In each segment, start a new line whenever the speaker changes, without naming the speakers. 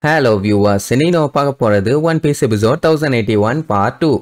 Hello viewers, இன்னைக்கு நம்ம பார்க்க போறது One Piece episode 1081 part 2.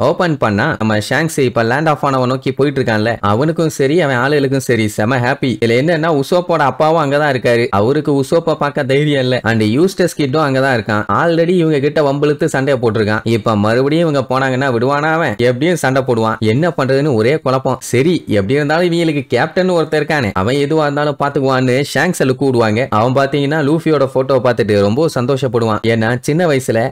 Open பண்ணா நம்ம ஷாங்க்ஸ் இப்ப லேண்ட் ஆஃப் ஆனவன் நோக்கி போயிட்டு இருக்கான்ல, அவனுக்கும் சரி அவன் ஆளுகளுக்கும் சரி செம ஹாப்பி. இதுல என்னன்னா உசோப்போட அப்பாவும் அங்கதான் இருக்காரு. அவருக்கு உசோப்ப பார்க்க தைரியம் இல்ல. அண்ட் யூஸ்டஸ் கிட்டும் அங்கதான் இருக்கான். ஆல்ரெடி இவங்க கிட்ட வம்பிழுத்து சண்டையை போட்டிருக்கான். இப்ப மறுபடியும் இவங்க போனாங்கன்னா விடுவானா? அவன் எப்படியும் சண்டை போடுவான். என்ன பண்றதுன்னு ஒரே குழப்பம். சரி எப்படி இருந்தாலும் இவங்களுக்கு கேப்டன் ஒருத்தர் இருக்கானே, அவன் எதுவா இருந்தாலும் பாத்துக்குவான்னு ஷாங்க்ஸ் கூடுவாங்க. அவன் பாத்தீங்கன்னா லூஃபியோட போட்டோ பார்த்துட்டு ரொம்ப சந்தோஷப்படுவான். ஏன்னா சின்ன வயசுல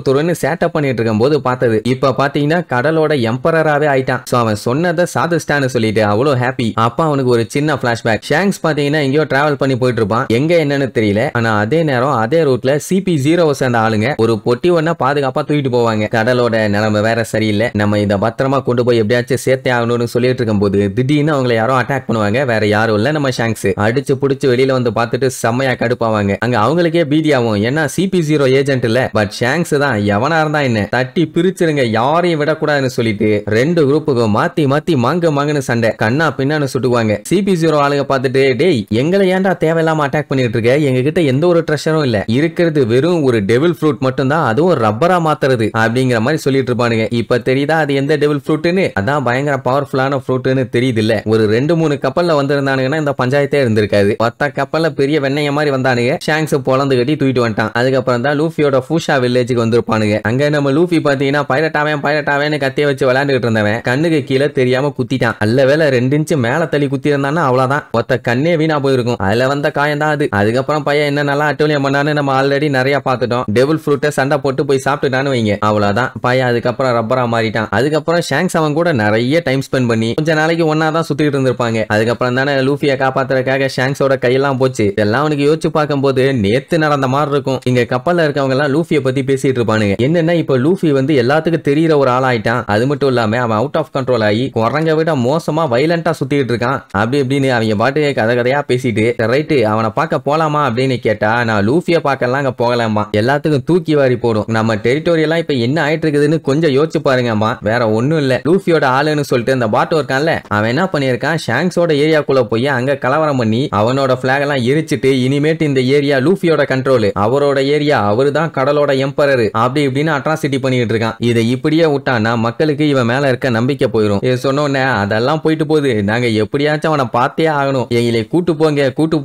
துருன்னு சேட்டப் பண்ணிட்டு இருக்கும் போது பார்த்தது. இப்ப பாத்தீங்கன்னா கடலோட எம்பரராவே ஆயிட்டான். சோ அவன் சொன்னதை சாதிச்சிட்டான்னு சொல்லிட்டு அவ்வளவு ஹாப்பி. அப்ப அவனுக்கு ஒரு சின்ன பிளாஷ்பேக். ஷாங்க்ஸ் பாத்தீங்கன்னா எங்கேயோ டிராவல் பண்ணி போயிட்டு இருப்பான். எங்க என்னன்னு தெரியல. ஆனா அதே நேரம் அதே ரூட்ல CP0 சேர்ந்த ஆளுங்க ஒரு பொட்டி ஒண்ண பாதுகாப்பா தூக்கிட்டு போவாங்க. கடலோட நிலைமை வேற சரியில்லை, நம்ம இத பத்திரமா கொண்டு போய் எப்படியாச்சும் சேர்த்தே ஆகணும்னு சொல்லிட்டு இருக்கும் போது திடீர்னு அவங்களை யாரோ அட்டாக் பண்ணுவாங்க. வேற யாரும் இல்ல, நம்ம ஷாங்க்ஸ். அடிச்சு புடிச்சு வெளியில வந்து பார்த்துட்டு செம்மையா கடுப்பாவாங்க. அங்க அவங்களுக்கே பீதியாவும். ஏன்னா CP0 ஏஜென்ட் இல்ல, பட் ஷாங்க்ஸ் தான். எவனா இருந்தா என்ன, தட்டி பிரிச்சிருங்க, யாரையும் விடக்கூடாதுன்னு சொல்லிட்டு ரெண்டு குரூப்புக்கும் மாத்தி மாத்தி மாங்கன்னு சண்டை, கண்ணா பின்னான்னு சுட்டுவாங்க. CP0 ஆளுங்க பார்த்துட்டு, டேய் எங்களை ஏன்டா தேவையில்லாம அட்டாக் பண்ணிட்டு இருக்க, எங்க கிட்ட எந்த ஒரு ட்ரெஷரும் இல்ல, இருக்கிறது வெறும் ஒரு டெவில் ஃப்ரூட் மட்டும் தான், அதுவும் ரப்பரா மாத்துறது அப்படிங்கிற மாதிரி சொல்லிட்டு இருப்பானுங்க. இப்ப தெரியுதா அது எந்த டெவில் ஃப்ரூட்னு? அதான் பயங்கர பவர்ஃபுல்லான ஃப்ரூட்னு தெரியுது இல்ல. ஒரு 2-3 கப்பல்ல வந்திருந்தானுங்கன்னா இந்த பஞ்சாயத்தே இருந்திருக்காது. 10 கப்பல்ல பெரிய வெண்ணைய மாதிரி வந்தானுங்க. ஷாங்க்ஸ் பொலந்து கட்டி தூக்கிட்டு வந்துட்டான். அதுக்கப்புறம் தான் லூஃபியோட ஃபூஷா வில்லேஜுக்கு வந்திருப்பானுங்க. அங்க நம்ம லூஃபி பாத்தீங்கன்னா பைரட்டாவே கத்திய வச்சு விளையாண்டுட்டு இருந்தவன் கண்ணுக்கு கீழே தெரியாம குத்திட்டான். அல்ல வேலை 2 இன்ச்சு மேல தள்ளி குத்தி இருந்தானா அவ்வளவுதான், ஒத்த கண்ணே வீணா போயிருக்கும். அதுல வந்த காயம் தான் அது. அதுக்கப்புறம் பையன் என்ன நல்லா அட்டோலியம் பண்ணான்னு நம்ம ஆல்ரெடி நிறைய பார்த்துட்டோம். டெவில் ஃப்ரூட்டை சண்டை போட்டு போய் சாப்பிட்டுட்டான்னு வைங்க, அவ்வளவுதான். பையன் அதுக்கப்புறம் ரப்பரா மாறிட்டான். அதுக்கப்புறம் ஷாங்க்ஸ் அவன் கூட நிறைய டைம் ஸ்பெண்ட் பண்ணி கொஞ்ச நாளைக்கு ஒன்னா தான் சுத்திட்டு இருந்திருப்பாங்க. அதுக்கப்புறம் தானே லூஃபியை காப்பாத்துறதுக்காக ஷாங்க்ஸோட கையெல்லாம் போச்சு. இதெல்லாம் அவனுக்கு யோசிச்சு பார்க்கும்போது நேத்து நடந்த மாதிரி இருக்கும். இங்க கப்பல்ல இருக்கவங்க எல்லாம் லூஃபியை பத்தி பேசிட்டு இருப்பானுங்க. என்னன்னா இப்ப லூஃபி வந்து எல்லாத்துக்கும் தெரியிற ஒரு ஆளாயிட்டான். அது மட்டும் இல்லாம அவன் அவுட் ஆஃப் கண்ட்ரோல் ஆகி குரங்க விட மோசமா வைலண்டா சுத்திட்டு இருக்கான். அப்படி இப்படின்னு அவங்க பாட்டு கதையா பேசிட்டு, ரைட்டு அவனை பார்க்க போலாமா அப்படின்னு கேட்டா, நான் லூஃபியை பார்க்கலாம் அங்க போகலாமா, எல்லாத்துக்கும் தூக்கி வாரி போடும். நம்ம டெரிட்டோரி எல்லாம் இப்ப என்ன ஆயிட்டு இருக்குதுன்னு கொஞ்சம் யோசிச்சு பாருங்கம்மா. வேற ஒண்ணும் இல்ல, லூஃபியோட ஆளுன்னு சொல்லிட்டு இந்த பாட்டு இருக்கான்ல, அவன் என்ன பண்ணிருக்கான், ஷாங்க்ஸோட ஏரியாக்குள்ள போய் அங்க கலவரம் பண்ணி அவனோட பிளாக் எல்லாம் எரிச்சிட்டு, இனிமேட்டு இந்த ஏரியா லூஃபியோட கண்ட்ரோல், அவரோட ஏரியா, அவரு தான் கடலோட எம்பரர், அப்படி இப்படின்னு அட்ராசிட்டி பண்ணிட்டு இருக்கான். இதை இப்படியே விட்டானா மக்களுக்கு இவன் மேல இருக்க நம்பிக்கை போயிடும். சொன்னோன்னே அதெல்லாம் போயிட்டு போகுது, நாங்க எப்படியாச்சும் அவனை பார்த்தே ஆகணும், எங்களை கூட்டு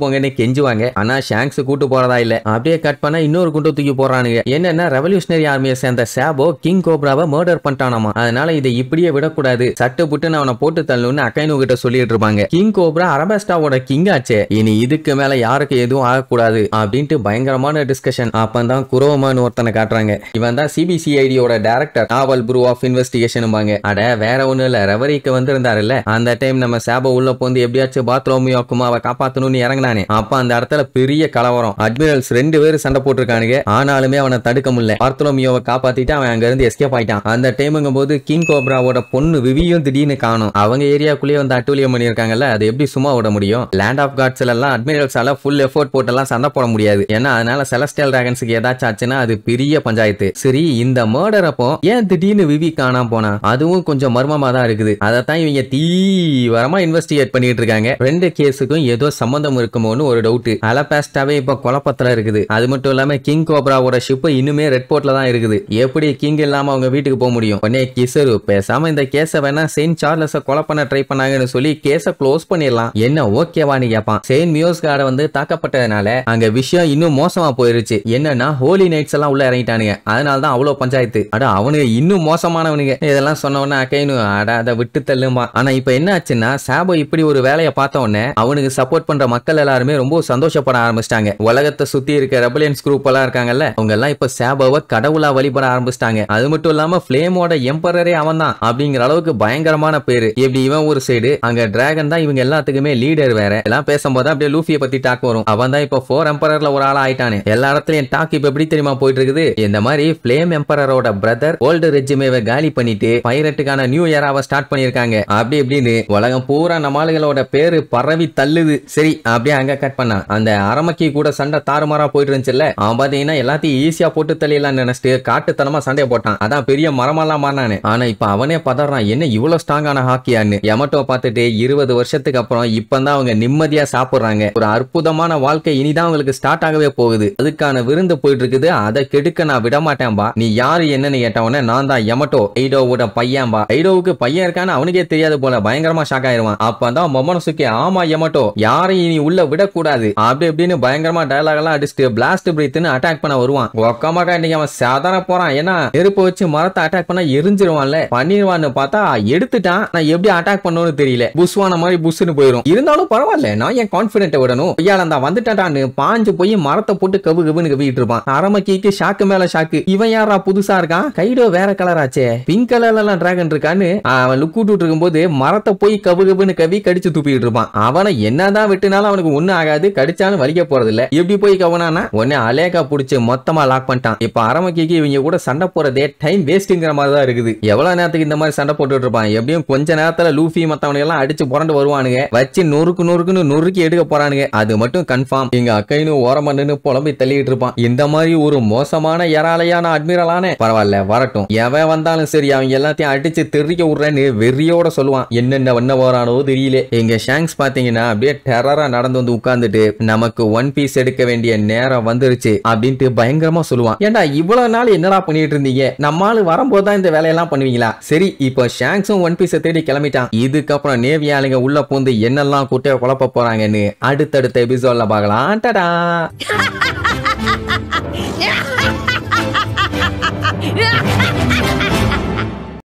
போங்கன்னு கெஞ்சுவாங்க. ஆனா ஷாங்க்ஸ் கூட்டு போறதா இல்ல. அப்படியே கட் பண்ண இன்னொரு குண்டு தூக்கி போறானுங்க. என்னன்னா ரெவல்யூஷனரி ஆர்மியை சேர்ந்த சாபோ கிங் கோப்ராவை மர்டர் பண்ணிட்டானாமா. அதனால இதை இப்படியே விடக்கூடாது, சட்டு புட்டுன்னு அவனை போட்டு தள்ளணும்னு அக்கைனு கிட்ட சொல்லிட்டு இருப்பாங்க. கிங் கோப்ரா அரபஸ்டாவோட கிங் ஆச்சே, இனி இதுக்கு மேல யாருக்கு எதுவும் ஆகக்கூடாது அப்படின்ட்டு பயங்கரமான டிஸ்கஷன். அப்பதான் குரோமான்னு ஒருத்தனை காட்டுறாங்க. இவன் தான் CBCIDயோட director, naval bureau of investigation பாங்க. அட வேற ஒண்ணு இல்ல, ரெவரிக்கு வந்திருந்தாருல்ல, அந்த டைம் நம்ம சாபோ உள்ள போந்து எப்படியாச்சும் பாத்ரோமியோக்குமாவை காப்பாத்தணும்னு இறங்கினானே, அப்ப அந்த இடத்துல பெரிய கலவரம். அட்மிரல்ஸ் 2 பேரும் சண்டை போட்டிருக்கானுங்க. ஆனாலுமே அவனை தடுக்க முடியல. பாத்ரோமியோவை காப்பாத்திட்டு அவன் அங்க இருந்து எஸ்கேப் ஆயிட்டான். அந்த டைமுங்கும் போது கிங் கோப்ராவோட பொண்ணு விவியும் திடீர்னு காணும். அவங்க ஏரியாக்குள்ளேயே வந்து அட்டூழியம் பண்ணிருக்காங்கல்ல, அது எப்படி சும்மா விட முடியும்? லேண்ட் ஆஃப் காட்ஸ் எல்லாம் அட்மிரல்ஸால ஃபுல் எஃபோர்ட் போட்டெல்லாம் சண்டை போட முடியாது. ஏன்னா அதனால செலஸ்டியல் டிராகன்ஸுக்கு ஏதாச்சும் ஆச்சுன்னா அது பெரிய பஞ்சாயத்து. சரி, இந்த மர்டர் அப்போ ஏன் திடீர்னு விவி காணாம போனா, அதுவும் கொஞ்சம் மர்மமா தான் இருக்குது. அதைத்தான் இவங்க தீவிரமா இன்வெஸ்டிகேட் பண்ணிட்டு இருக்காங்க. 2 கேஸுக்கும் ஏதோ சம்பந்தம் இருக்குமோன்னு ஒரு டவுட். அலபாஸ்டாவே இப்ப குழப்பத்துல இருக்குது. அது மட்டும் இல்லாம கிங் கோப்ராவோட ஷிப் இன்னுமே ரெட் போர்ட்ல தான் இருக்குது. எப்படி கிங் இல்லாம அவங்க வீட்டுக்கு போக முடியும்? உடனே கிசரு பேசாம இந்த கேஸ வேணா செயின்ட் சார்லஸ கொலை பண்ண ட்ரை பண்ணாங்கன்னு சொல்லி கேஸ க்ளோஸ் பண்ணிடலாம், என்ன ஓகேவான்னு கேட்பான். செயின்ட் மியோஸ்கார்ட வந்து தாக்கப்பட்டதுனால அங்க விஷயம் இன்னும் மோசமா போயிருச்சு. என்னன்னா ஹோலி நைட்ஸ் எல்லாம் உள்ள இறங்கிட்டானுங்க. அதனால தான் அவ்வளவு பஞ்சாயத்து. அட அவனுக்கு இன்னும் மோசமானவனுங்க. இதெல்லாம் சொன்ன உடனே அக்கைனு அட அதை விட்டு தள்ளுமா. ஆனா இப்ப என்ன ஆச்சுன்னா, சாபோ இப்படி ஒரு வேலையை பார்த்த உடனே அவனுக்கு சப்போர்ட் பண்ற மக்கள் எல்லாருமே ரொம்ப சந்தோஷப்பட ஆரம்பிச்சிட்டாங்க. உலகத்தை சுத்தி இருக்க ரெபலியன்ஸ் குரூப் எல்லாம் இருக்காங்கல்ல, அவங்க எல்லாம் இப்ப சாபோவை கடவுளா வழிபட ஆரம்பிச்சிட்டாங்க. அது மட்டும் இல்லாம ஃபிளேமோட எம்பரரே அவன் தான் அப்படிங்கிற அளவுக்கு பயங்கரமான பேரு. எப்படி இவன் ஒரு சைடு, அங்க டிராகன் தான் இவங்க எல்லாத்துக்குமே லீடர். வேற எல்லாம் பேசும்போது அப்படியே லூஃபியை பத்தி டாக் வரும். அவன் தான் இப்ப 4 எம்பரர்ல ஒரு ஆளா ஆயிட்டானே. எல்லா இடத்துலயும் டாக் இப்ப எப்படி தெரியுமா போயிட்டு இருக்குது, இந்த மாதிரி ஃபிளேம் எம்பரரோட பிரதர் ஓல்டு ரெஜிமேவை காலி பண்ணிட்டு பைரட்டுக்கான நியூ இயராவை ஸ்டார்ட் பண்ணிருக்காங்க. அப்படி இப்படின்னு உலகம் பூரா நம்ம ஆளுகளோட பேரு பரவி தள்ளுது. சரி அப்படியே அங்க கட் பண்ணா அந்த அரமக்கி கூட சண்டை தாறுமாறா போயிட்டு இருந்துச்சுல்ல. அவன் பாத்தீங்கன்னா எல்லாத்தையும் ஈஸியா போட்டு தள்ளிடலாம் நினைச்சிட்டு காட்டுத்தனமா சண்டையை போட்டான். அதான் பெரிய மரமெல்லாம் மாறினானு. ஆனா இப்ப அவனே பதறான், என்ன இவ்வளவு ஸ்ட்ராங்கான ஹாக்கியான்னு. யமட்டோ பார்த்துட்டு 20 வருஷத்துக்கு அப்புறம் இப்பதான் அவங்க நிம்மதியா சாப்பிடுறாங்க. ஒரு அற்புதமான வாழ்க்கை இனிதான் அவங்களுக்கு ஸ்டார்ட் ஆகவே போகுது. அதுக்கான விருந்து போயிட்டு இருக்குது. அதை கெடுக்க நான் விட மாட்டேன்பா. நீ யாரு என்னன்னு கேட்டவன நான் தான் யமட்டோ, ஐடோவோட பையன்பா. ஐடோவுக்கு பையன் இருக்கான்னு அவனுக்கே தெரியாது போல. பயங்கரமா ஷாக் ஆயிருவான். அப்பதான் மொமனோசுகே, ஆமா யமட்டோ, யாரையும் நீ உள்ள விடக்கூடாது அப்படி இப்படின்னு பயங்கரமா டயலாக் எல்லாம் அடிச்சுட்டு பிளாஸ்ட் பிரீத்னு அட்டாக் பண்ண வருவான். ஒக்கமாக்கா இன்னைக்கு அவன் சாதாரண போறான். ஏன்னா நெருப்பு வச்சு மரத்தை அட்டாக் பண்ணா எரிஞ்சிருவான்ல. பண்ணிடுவான்னு பார்த்தா எடுத்துட்டான். நான் எப்படி அட்டாக் பண்ணணும்னு தெரியல. புஷ்வான மாதிரி புஷ்னு போயிடும். இருந்தாலும் பரவாயில்ல, நான் என் கான்பிடென்ட் விடணும். ஐயால வந்துட்டான்னு பாஞ்சு போய் மரத்தை போட்டு கவு கவுன்னு கவிட்டு இருப்பான். அரமக்கிக்கு ஷாக்கு மேல ஷாக்கு. இவன் யாரா புதுசா இருக்கான்? கைடோ வேற கலர் ஆச்சே, பிங்க் கலர்ல எல்லாம் டிராகன் இருக்கான்னு அவன் லுக் விட்டு இருக்கும்போது மரத்தை போய் கவு கவுன்னு கவி கடிச்சு துப்பிட்டு இருப்பான். அவனை என்னதான் விட்டுனாலும் அவனுக்கு ஒண்ணு ஆகாது. கடிச்சாலும் வலிக்க போறது இல்ல. எப்படி போய் கவனானா உடனே அலேகா புடிச்சு மொத்தமா லாக் பண்ணிட்டான். இப்ப அரமக்கிக்கு இவங்க கூட சண்டை போறதே டைம் வேஸ்ட்ங்கிற மாதிரி தான் இருக்குது. எவ்வளவு நேரத்துக்கு இந்த மாதிரி சண்டை போட்டுட்டு இருப்பான். எப்படியும் கொஞ்ச நேரத்துல லூஃபி மத்தவனுங்க எல்லாம் அடிச்சு புரண்டு வருவானுங்க. வச்சு நொறுக்குன்னு நொறுக்கி எடுக்க போறானுங்க. அது மட்டும் கன்ஃபார்ம். எங்க அக்கைன்னு ஓரமன்னு புலம்பி தள்ளிட்டு இருப்பான். இந்த மாதிரி ஒரு மோசமான எராலையான அட்மிரலான பரவாயில்ல வரட்டும், எவன் வந்தாலும் சரி அவங்க எல்லாத்தையும் அடிச்சு தெரிக்க விடுறேன்னு வெறியோட சொல்லுவான். என்னென்ன பண்ண போறானோ தெரியல. எங்க ஷாங்க்ஸ் பாத்தீங்கன்னா அப்படியே டெரரா நடந்து வந்து உட்கார்ந்துட்டு நமக்கு ஒன் பீஸ் எடுக்க வேண்டிய நேரம் வந்துருச்சு அப்படின்ட்டு பயங்கரமா சொல்லுவான். ஏண்டா இவ்வளவு நாள் என்னடா பண்ணிட்டு இருந்தீங்க? நம்மால வரும்போது தான் இந்த வேலையெல்லாம் பண்ணுவீங்களா? சரி இப்போ ஷாங்க்ஸும் ஒன் பீஸை தேடி கிளம்பிட்டான். இதுக்கப்புறம் நேவி ஆளுங்க உள்ள பூந்து என்னெல்லாம் குட்டைய குழப்ப போறாங்கன்னு அடுத்தடுத்த எபிசோட்ல பார்க்கலாம். டடா